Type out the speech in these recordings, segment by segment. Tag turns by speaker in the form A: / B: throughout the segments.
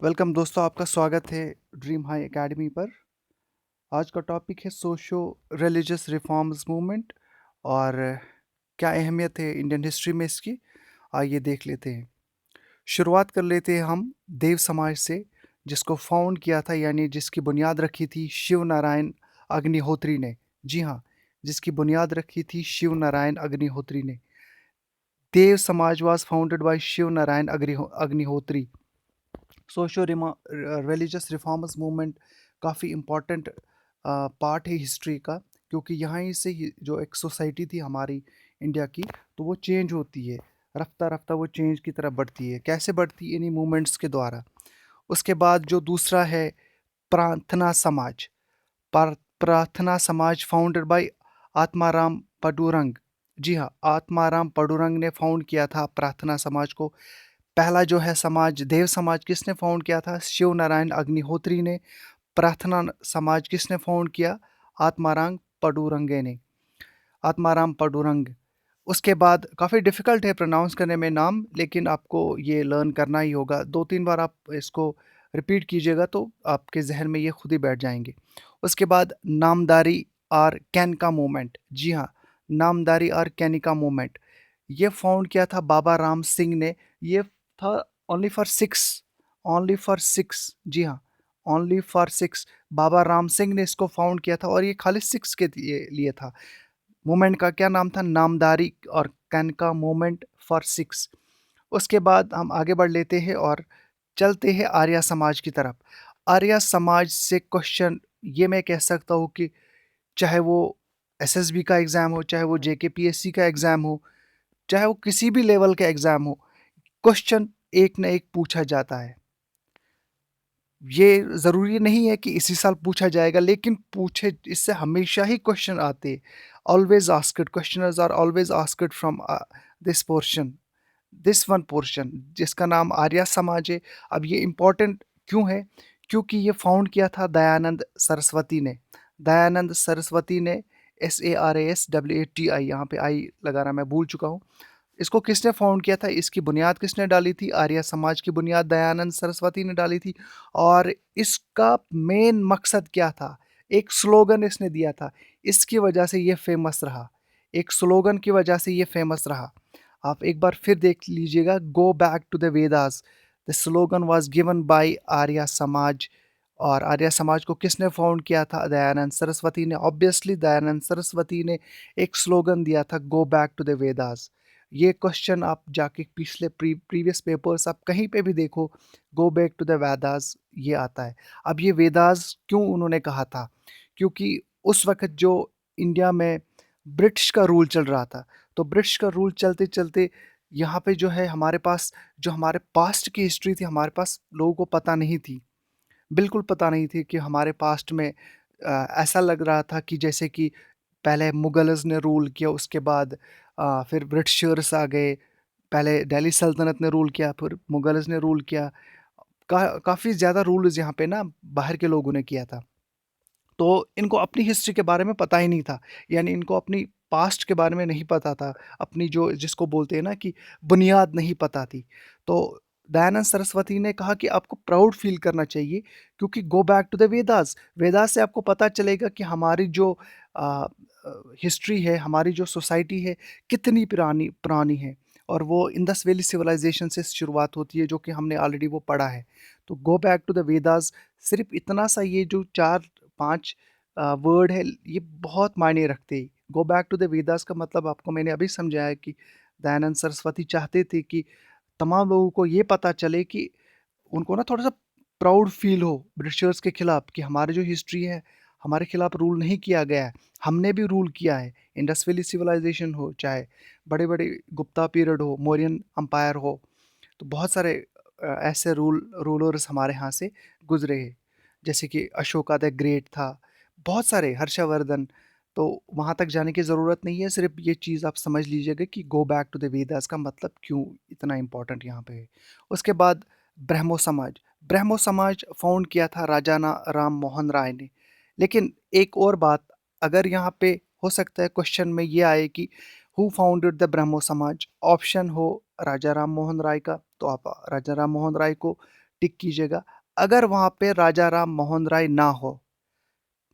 A: Welcome दोस्तों, आपका स्वागत है ड्रीम हाई एकेडमी पर। आज का टॉपिक है सोशो रिलीजियस रिफॉर्म्स मूवमेंट और क्या अहमियत है इंडियन हिस्ट्री में इसकी। आइए देख लेते हैं। शुरुआत कर लेते हैं हम देव समाज से, जिसको फाउंड किया था यानी जिसकी बुनियाद रखी थी शिव नारायण अग्निहोत्री ने। जी हाँ, जिसकी बुनियाद रखी थी शिव नारायण अग्निहोत्री ने। Dev Samaj was founded by Shiv Narayan Agnihotri. Socio religious reformers movement काफ़ी इम्पॉर्टेंट पार्ट है हिस्ट्री का, क्योंकि यहाँ ही से जो एक सोसाइटी थी हमारी इंडिया की, तो वो चेंज होती है। रफ्ता रफ्ता वो चेंज की तरफ बढ़ती है। कैसे बढ़ती है? इन्हीं मूवमेंट्स के द्वारा। उसके बाद जो दूसरा है प्रार्थना समाज। प्रार्थना समाज फाउंडेड बाय आत्माराम पडुरंग। जी हाँ, आत्माराम पडुरंग ने फाउंड किया था प्रार्थना समाज को। पहला जो है समाज देव समाज किसने फाउंड किया था? शिव नारायण अग्निहोत्री ने। प्रार्थना समाज किसने फाउंड किया? आत्माराम पडुरंगे ने। आत्माराम पडुरंग। उसके बाद काफ़ी डिफ़िकल्ट है प्रोनाउंस करने में नाम, लेकिन आपको ये लर्न करना ही होगा। 2-3 बार आप इसको रिपीट कीजिएगा तो आपके ज़हन में ये खुद ही बैठ जाएंगे। उसके बाद नामदारी और कैनका मूवमेंट। जी हाँ, नामदारी और कैनिका मूवमेंट ये फाउंड किया था बाबा राम सिंह ने। ये था ओनली फॉर सिक्स। जी हाँ, ओनली फॉर सिक्स। बाबा राम सिंह ने इसको फाउंड किया था और ये खाली सिक्स के लिए था। मूवमेंट का क्या नाम था? नामदारी और कैनका मूवमेंट फॉर सिक्स। उसके बाद हम आगे बढ़ लेते हैं और चलते हैं आर्या समाज की तरफ। आर्या समाज से क्वेश्चन ये मैं कह सकता हूँ कि चाहे वो एसएसबी का एग्ज़ाम हो, चाहे वो जेकेपीएससी का एग्ज़ाम हो, चाहे वो किसी भी लेवल का एग्ज़ाम हो, क्वेश्चन एक न एक पूछा जाता है। ये ज़रूरी नहीं है कि इसी साल पूछा जाएगा, लेकिन पूछे इससे हमेशा ही क्वेश्चन आते। Always asked, questioners are always asked from this portion, this one portion, जिसका नाम आर्या समाज है। अब ये इम्पोर्टेंट क्यों है? क्योंकि ये फाउंड किया था दयानंद सरस्वती ने। दयानंद सरस्वती ने, SARASWATI, यहाँ पे आई लगाना मैं भूल चुका हूँ। इसको किसने फाउंड किया था? इसकी बुनियाद किसने डाली थी? आर्य समाज की बुनियाद दयानंद सरस्वती ने डाली थी। और इसका मेन मकसद क्या था? एक स्लोगन इसने दिया था। इसकी वजह से ये फेमस रहा। एक स्लोगन की वजह से ये फेमस रहा। आप एक बार फिर देख लीजिएगा, go back to the Vedas. The slogan was given by Arya Samaj. और आर्य समाज को किसने फाउंड किया था? दयानंद सरस्वती ने। ऑब्वियसली दयानंद सरस्वती ने एक स्लोगन दिया था, go back to the Vedas. ये क्वेश्चन आप जाके पिछले प्रीवियस पेपर्स आप कहीं पे भी देखो, go back to the Vedas ये आता है। अब ये वेदास क्यों उन्होंने कहा था? क्योंकि उस वक्त जो इंडिया में ब्रिटिश का रूल चल रहा था, तो ब्रिटिश का रूल चलते चलते यहाँ पे जो है हमारे पास, जो हमारे पास्ट की हिस्ट्री थी, हमारे पास लोगों को पता नहीं थी। बिल्कुल पता नहीं थी कि हमारे पास्ट में ऐसा लग रहा था कि जैसे कि पहले मुगल्स ने रूल किया, उसके बाद फिर ब्रिटिशर्स आ गए। पहले दिल्ली सल्तनत ने रूल किया, फिर मुगल्स ने रूल किया। काफ़ी ज़्यादा रूल्स यहाँ पे ना बाहर के लोगों ने किया था। तो इनको अपनी हिस्ट्री के बारे में पता ही नहीं था, यानी इनको अपनी पास्ट के बारे में नहीं पता था, अपनी जो जिसको बोलते हैं ना कि बुनियाद नहीं पता थी। तो दयानंद सरस्वती ने कहा कि आपको प्राउड फील करना चाहिए, क्योंकि go back to the Vedas. Vedas से आपको पता चलेगा कि हमारी जो हिस्ट्री है, हमारी जो सोसाइटी है, कितनी पुरानी पुरानी है। और वो इंडस वैली सिविलाइजेशन से शुरुआत होती है, जो कि हमने ऑलरेडी वो पढ़ा है। तो go back to the Vedas, सिर्फ इतना सा ये जो 4-5 वर्ड है, ये बहुत मायने रखते हैं। Go back to the Vedas का मतलब आपको मैंने अभी समझाया कि दयानंद सरस्वती चाहते थे कि तमाम लोगों को ये पता चले कि उनको ना थोड़ा-सा प्राउड फ़ील हो ब्रिटिशर्स के खिलाफ, कि हमारी जो हिस्ट्री है, हमारे खिलाफ रूल नहीं किया गया है, हमने भी रूल किया है। इंडस वैली सिविलाइजेशन हो, चाहे बड़े-बड़े गुप्ता पीरियड हो, मौर्यन एम्पायर हो, तो बहुत सारे ऐसे रूलर्स हमारे यहाँ से गुज़रे हैं। जैसे कि अशोका द ग्रेट था, बहुत सारे, हर्षवर्धन। तो वहाँ तक जाने की ज़रूरत नहीं है, सिर्फ़ ये चीज़ आप समझ लीजिएगा कि go back to the Vedas का मतलब क्यों इतना इम्पोर्टेंट यहाँ पे है। उसके बाद ब्रह्मो समाज। ब्रह्मो समाज फाउंड किया था राजा राम मोहन राय ने। लेकिन एक और बात, अगर यहाँ पे हो सकता है क्वेश्चन में ये आए कि हु फाउंडेड द ब्रह्मो समाज, ऑप्शन हो राजा राम मोहन राय का, तो आप राजा राम मोहन राय को टिक कीजिएगा। अगर वहाँ पे राजा राम मोहन राय ना हो,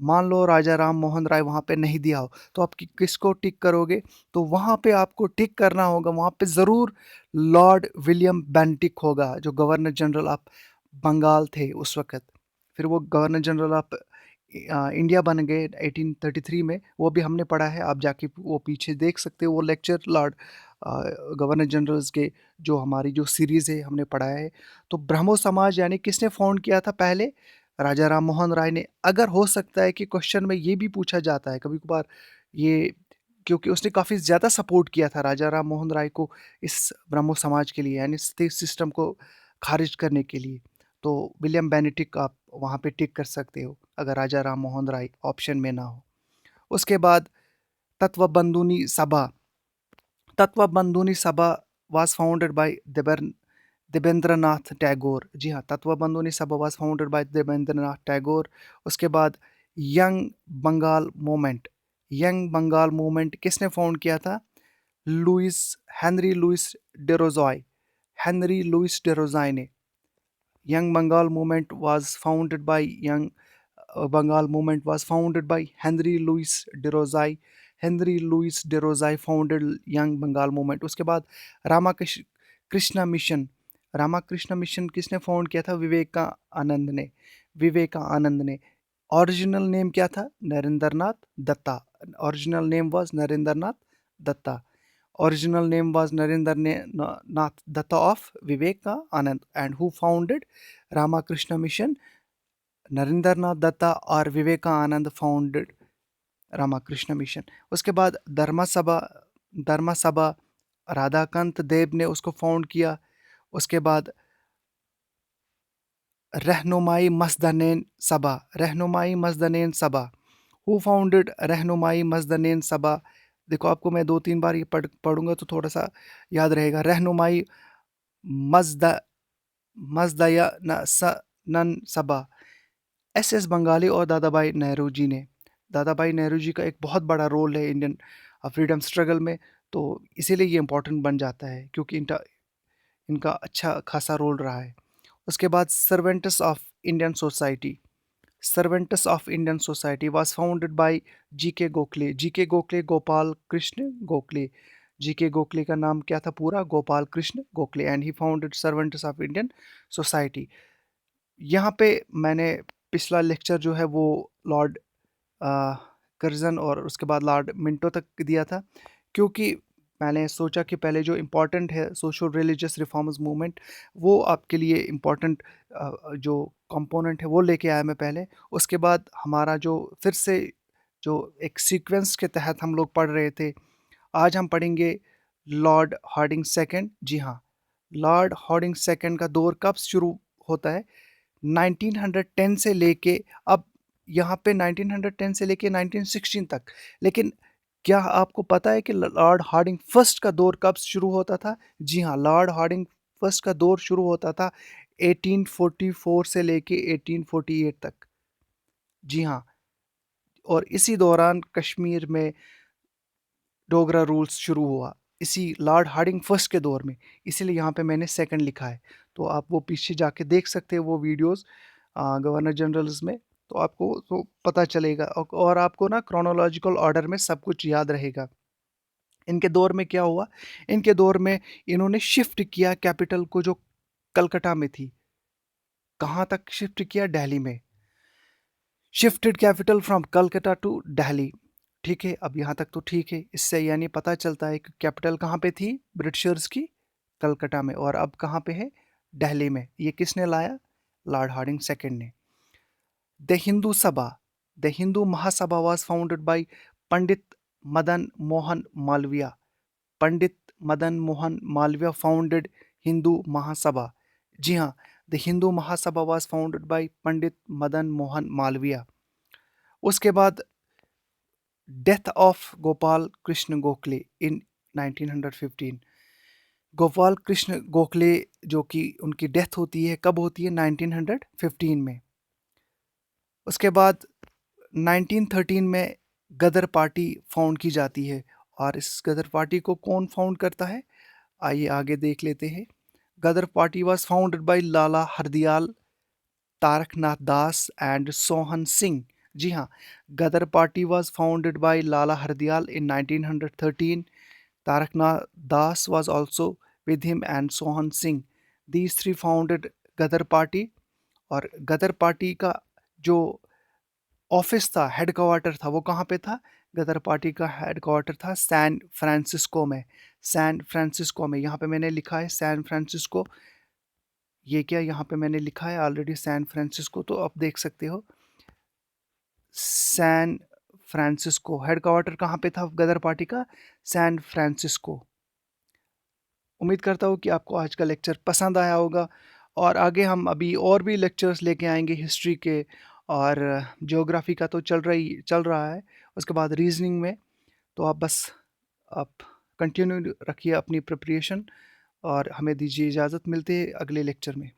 A: मान लो राजा राम मोहन राय वहाँ पे नहीं दिया हो, तो आप किसको टिक करोगे? तो वहाँ पे आपको टिक करना होगा, वहाँ पे ज़रूर लॉर्ड विलियम बेंटिक होगा, जो गवर्नर जनरल ऑफ बंगाल थे उस वक़्त। फिर वो गवर्नर जनरल ऑफ इंडिया बन गए 1833 में, वो भी हमने पढ़ा है, आप जाके वो पीछे देख सकते हो, वो लेक्चर लॉर्ड गवर्नर जनरल्स के जो हमारी जो सीरीज़ है हमने पढ़ा है। तो ब्रह्मो समाज यानी किसने फाउंड किया था पहले? राजा राम मोहन राय ने। अगर हो सकता है कि क्वेश्चन में ये भी पूछा जाता है कभी कभार, ये क्योंकि उसने काफ़ी ज़्यादा सपोर्ट किया था राजा राम मोहन राय को इस ब्रह्मो समाज के लिए, यानी स्टेट सिस्टम को खारिज करने के लिए। तो विलियम बेनेटिक आप वहाँ पे टिक कर सकते हो अगर राजा राम मोहन राय ऑप्शन में ना हो। उसके बाद तत्वबंधुनी सभा। तत्वबंधुनी सभा was founded by Debendranath Tagore. जी हाँ, तत्वबंधुनी सभा was founded by Debendranath Tagore. उसके बाद young Bengal movement. Young Bengal movement किसने फाउंड किया था? Louis Henry Louis Derozio. Henry Louis Derozio ने। Young Bengal movement was founded by Henry Louis DeRozai. Henry Louis DeRozai founded Young Bengal movement. उसके बाद रामाकृष्ण मिशन। रामाकृष्ण मिशन किसने found किया था? विवेकानंद ने। विवेकानंद ने। ओरिजिनल नेम क्या था? Narendranath Datta. Original name was Narendranath Datta. Original name was Narendranath Datta of Vivekanand. And who founded Ramakrishna Mission? Narendranath Datta or Vivekanand founded Ramakrishna mission. उसके बाद धर्म सभा राधाकांत देव ने उसको फाउंड किया। उसके बाद रहनुमाई मजदनेन सभा। हु फाउंडेड रहनुमाई मजदनेन सभा? देखो, आपको मैं 2-3 बार ये पढ़ूंगा तो थोड़ा सा याद रहेगा। रहनुमाई मजद मजदयनन सभा। एस बंगाली और दादाभाई नेहरू जी ने। दादाभाई नेहरू जी का एक बहुत बड़ा रोल है इंडियन फ्रीडम स्ट्रगल में, तो इसीलिए ये इम्पोर्टेंट बन जाता है क्योंकि इनका अच्छा खासा रोल रहा है। उसके बाद servants of Indian society. Servants of Indian society was founded bye GK. Gokhale. GK. Gokhale, Gopal Krishna Gokhale. GK. Gokhale का नाम क्या था पूरा? Gopal Krishna Gokhale. And he founded servants of Indian society. यहाँ पे मैंने पिछला लेक्चर जो है वो लॉर्ड कर्जन और उसके बाद लॉर्ड मिंटो तक दिया था, क्योंकि मैंने सोचा कि पहले जो इम्पोर्टेंट है सोशल रिलीजियस रिफॉर्म्स मूवमेंट, वो आपके लिए इम्पोर्टेंट जो कंपोनेंट है वो लेके आया मैं पहले। उसके बाद हमारा जो फिर से जो एक सीक्वेंस के तहत हम लोग पढ़ रहे थे, आज हम पढ़ेंगे लॉर्ड हार्डिंग सेकंड। जी हाँ, लॉर्ड हार्डिंग सेकंड का दौर कब शुरू होता है? 1910 से लेके अब यहाँ पे 1910 से लेके 1916 तक। लेकिन क्या आपको पता है कि लॉर्ड हार्डिंग फर्स्ट का दौर कब शुरू होता था? जी हाँ, लॉर्ड हार्डिंग फर्स्ट का दौर शुरू होता था 1844 से लेके 1848 तक। जी हाँ, और इसी दौरान कश्मीर में डोगरा रूल्स शुरू हुआ, इसी लॉर्ड हार्डिंग फर्स्ट के दौर में। इसीलिए यहाँ पे मैंने सेकंड लिखा है, तो आप वो पीछे जाके देख सकते हैं वो वीडियोस गवर्नर जनरल्स में, तो आपको तो पता चलेगा और आपको ना क्रोनोलॉजिकल ऑर्डर में सब कुछ याद रहेगा। इनके दौर में क्या हुआ? इनके दौर में इन्होंने शिफ्ट किया कैपिटल को, जो कलकत्ता में थी, कहाँ तक शिफ्ट किया? दिल्ली में। Shifted capital from Calcutta to Delhi. ठीक है, अब यहाँ तक तो ठीक है। इससे यानी पता चलता है कि कैपिटल कहाँ पे थी ब्रिटिशर्स की? कलकत्ता में। और अब कहाँ पे है? दिल्ली में। ये किसने लाया? लॉर्ड हार्डिंग सेकंड ने। The Hindu Sabha, the Hindu Mahasabha was founded by Pandit Madan Mohan Malaviya. Pandit Madan Mohan Malaviya founded Hindu Mahasabha. जी हाँ, the Hindu Mahasabha was founded by Pandit Madan Mohan Malaviya. उसके बाद death of Gopal Krishna Gokhale in 1915। Gopal Krishna Gokhale जो कि उनकी डेथ होती है, कब होती है? 1915 में। उसके बाद 1913 में गदर पार्टी फाउंड की जाती है, और इस गदर पार्टी को कौन फाउंड करता है? आइए आगे देख लेते हैं। Ghadar party was founded by Lala Hardayal, Taraknath Das and Sohan Singh. जी हाँ, Ghadar party was founded by Lala Hardayal in 1913. Taraknath Das was also with him and Sohan Singh. These three founded Ghadar party. और गदर पार्टी का जो ऑफिस था, हेड क्वार्टर था, वो कहाँ पे था? गदर पार्टी का हेड क्वार्टर था सैन फ्रांसिस्को में। सैन फ्रांसिस्को में, यहाँ पे मैंने लिखा है सैन फ्रांसिस्को। ये क्या यहाँ पे मैंने लिखा है ऑलरेडी सैन फ्रांसिस्को, तो आप देख सकते हो सैन फ्रांसिस्को। हेड क्वार्टर कहाँ पे था गदर पार्टी का? San Francisco. उम्मीद करता हूँ कि आपको आज का लेक्चर पसंद आया होगा, और आगे हम अभी और भी लेक्चर्स लेके आएंगे हिस्ट्री के, और ज्योग्राफी का तो चल रहा है, उसके बाद रीजनिंग में। तो आप कंटिन्यू रखिए अपनी प्रिपरेशन, और हमें दीजिए इजाज़त। मिलते हैं अगले लेक्चर में।